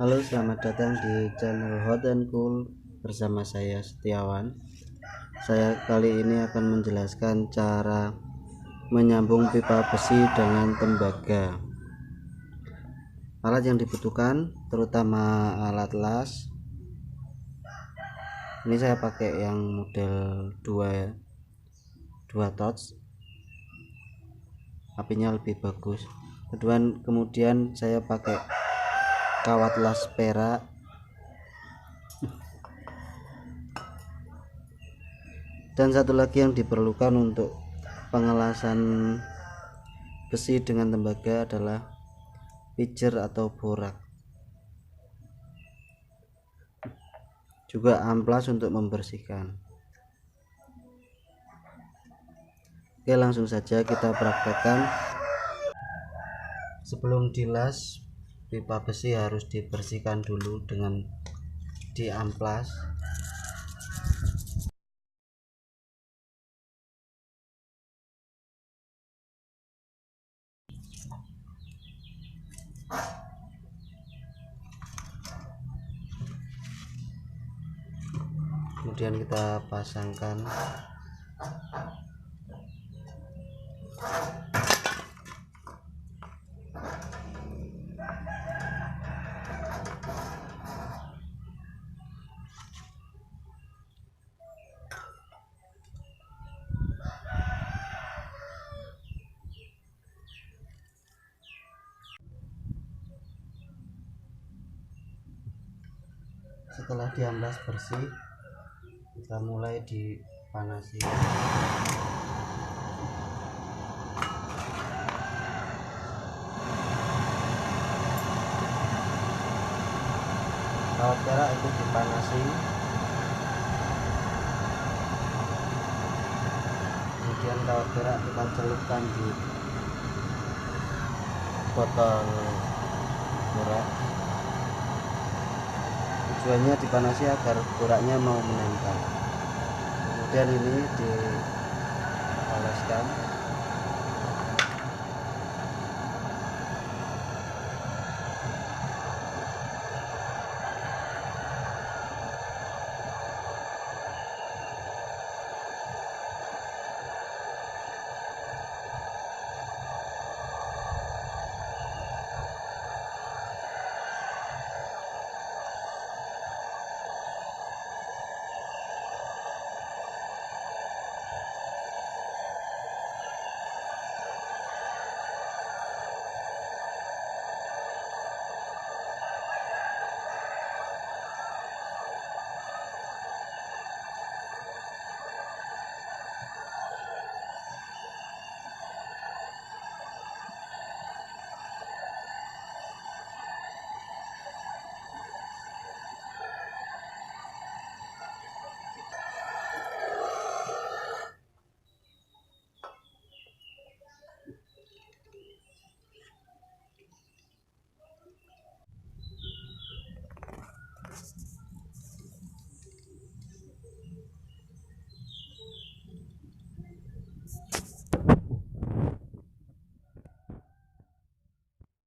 Halo, selamat datang di channel Hot and Cool bersama saya Setiawan. Saya kali ini akan menjelaskan cara menyambung pipa besi dengan tembaga. Alat yang dibutuhkan terutama alat las. Ini saya pakai yang model 2 touch. Apinya lebih bagus. Kemudian saya pakai kawat las perak, dan satu lagi yang diperlukan untuk pengelasan besi dengan tembaga adalah pijer atau borak, juga amplas untuk membersihkan. Oke, langsung saja kita praktekkan. Sebelum dilas, pipa besi harus dibersihkan dulu dengan diamplas. Kemudian kita pasangkan. Setelah diamplas bersih, kita mulai dipanasi. Kawat perak itu dipanasi, kemudian kawat perak kita celupkan di botol borak. Tujuannya dipanasi agar boraknya mau menempel. Kemudian ini dioleskan.